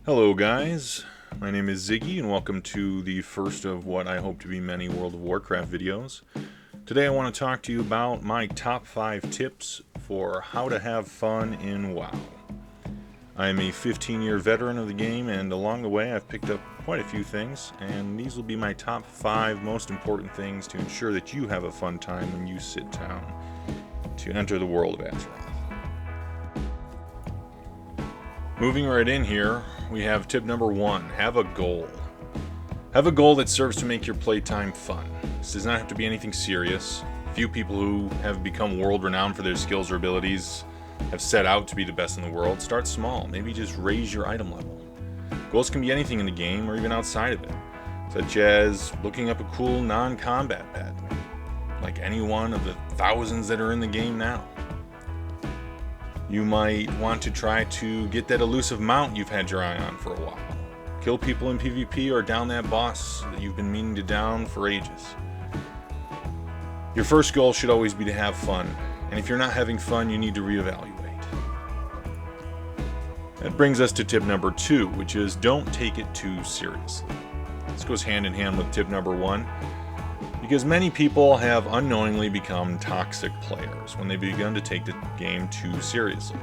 Hello guys, my name is Ziggy and welcome to the first of what I hope to be many World of Warcraft videos. Today I want to talk to you about my top 5 tips for how to have fun in WoW. I am a 15-year veteran of the game, and along the way I've picked up quite a few things, and these will be my top 5 most important things to ensure that you have a fun time when you sit down to enter the world of Azeroth. Moving right in here, we have tip number 1, have a goal. Have a goal that serves to make your playtime fun. This does not have to be anything serious. Few people who have become world renowned for their skills or abilities have set out to be the best in the world. Start small, maybe just raise your item level. Goals can be anything in the game or even outside of it, such as looking up a cool non-combat pet, like any one of the thousands that are in the game now. You might want to try to get that elusive mount you've had your eye on for a while. Kill people in PvP or down that boss that you've been meaning to down for ages. Your first goal should always be to have fun, and if you're not having fun, you need to reevaluate. That brings us to tip number 2, which is don't take it too seriously. This goes hand in hand with tip number 1. Because many people have unknowingly become toxic players when they've begun to take the game too seriously.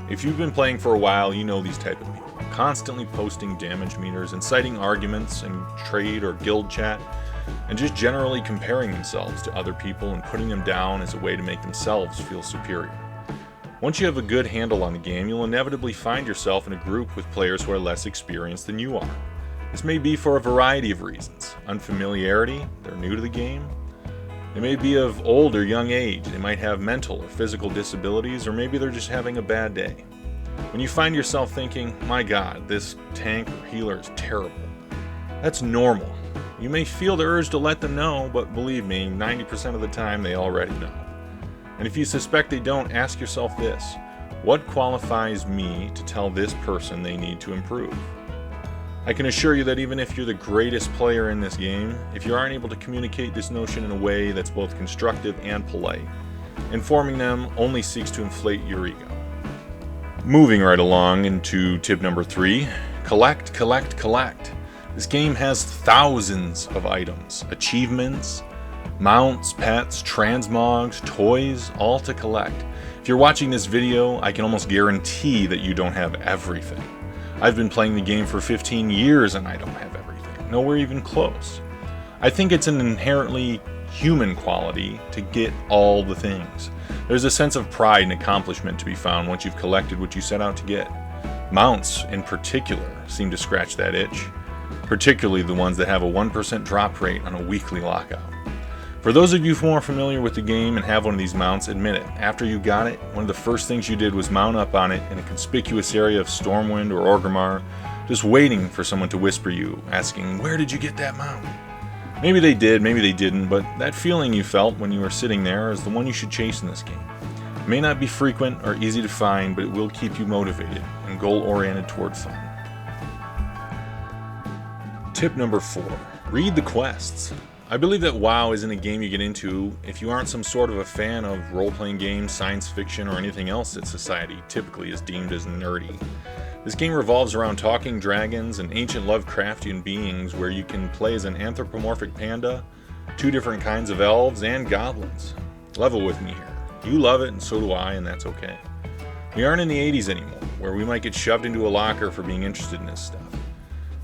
If you've been playing for a while, you know these type of people. Constantly posting damage meters, inciting arguments in trade or guild chat, and just generally comparing themselves to other people and putting them down as a way to make themselves feel superior. Once you have a good handle on the game, you'll inevitably find yourself in a group with players who are less experienced than you are. This may be for a variety of reasons. Unfamiliarity, they're new to the game. They may be of old or young age. They might have mental or physical disabilities, or maybe they're just having a bad day. When you find yourself thinking, my god, this tank or healer is terrible, that's normal. You may feel the urge to let them know, but believe me, 90% of the time they already know. And if you suspect they don't, ask yourself this: what qualifies me to tell this person they need to improve? I can assure you that even if you're the greatest player in this game, if you aren't able to communicate this notion in a way that's both constructive and polite, informing them only seeks to inflate your ego. Moving right along into tip number 3, collect, collect, collect. This game has thousands of items, achievements, mounts, pets, transmogs, toys, all to collect. If you're watching this video, I can almost guarantee that you don't have everything. I've been playing the game for 15 years and I don't have everything, nowhere even close. I think it's an inherently human quality to get all the things. There's a sense of pride and accomplishment to be found once you've collected what you set out to get. Mounts, in particular, seem to scratch that itch, particularly the ones that have a 1% drop rate on a weekly lockout. For those of you more familiar with the game and have one of these mounts, admit it, after you got it, one of the first things you did was mount up on it in a conspicuous area of Stormwind or Orgrimmar, just waiting for someone to whisper you, asking, where did you get that mount? Maybe they did, maybe they didn't, but that feeling you felt when you were sitting there is the one you should chase in this game. It may not be frequent or easy to find, but it will keep you motivated and goal-oriented toward fun. Tip number 4, read the quests. I believe that WoW isn't a game you get into if you aren't some sort of a fan of role-playing games, science fiction, or anything else that society typically is deemed as nerdy. This game revolves around talking dragons and ancient Lovecraftian beings where you can play as an anthropomorphic panda, 2 different kinds of elves, and goblins. Level with me here. You love it and so do I, and that's okay. We aren't in the 80s anymore, where we might get shoved into a locker for being interested in this stuff.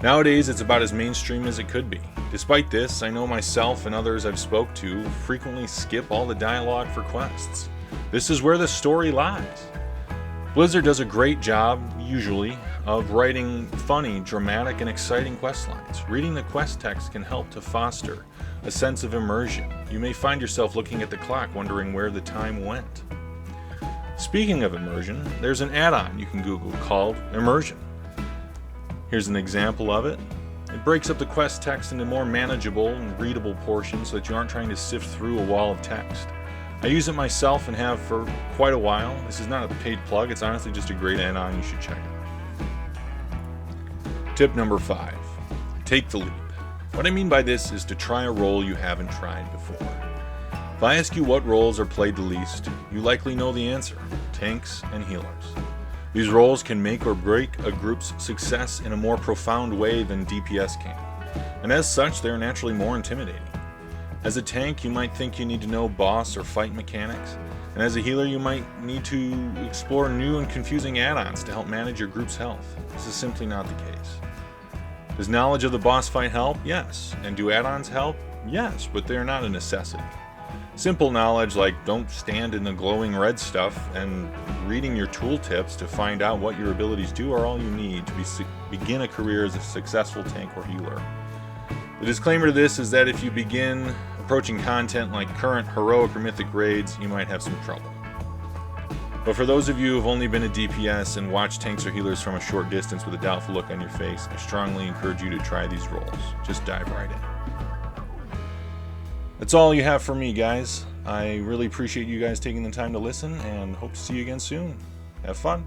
Nowadays, it's about as mainstream as it could be. Despite this, I know myself and others I've spoke to frequently skip all the dialogue for quests. This is where the story lies. Blizzard does a great job, usually, of writing funny, dramatic, and exciting quest lines. Reading the quest text can help to foster a sense of immersion. You may find yourself looking at the clock wondering where the time went. Speaking of immersion, there's an add-on you can Google called Immersion. Here's an example of it. It breaks up the quest text into more manageable and readable portions so that you aren't trying to sift through a wall of text. I use it myself and have for quite a while. This is not a paid plug, it's honestly just a great add-on you should check out. Tip number 5, take the leap. What I mean by this is to try a role you haven't tried before. If I ask you what roles are played the least, you likely know the answer: tanks and healers. These roles can make or break a group's success in a more profound way than DPS can, and as such, they are naturally more intimidating. As a tank, you might think you need to know boss or fight mechanics, and as a healer, you might need to explore new and confusing add-ons to help manage your group's health. This is simply not the case. Does knowledge of the boss fight help? Yes. And do add-ons help? Yes, but they are not a necessity. Simple knowledge like don't stand in the glowing red stuff and reading your tooltips to find out what your abilities do are all you need to begin a career as a successful tank or healer. The disclaimer to this is that if you begin approaching content like current heroic or mythic raids, you might have some trouble. But for those of you who have only been a DPS and watched tanks or healers from a short distance with a doubtful look on your face, I strongly encourage you to try these roles. Just dive right in. That's all you have for me, guys. I really appreciate you guys taking the time to listen and hope to see you again soon. Have fun.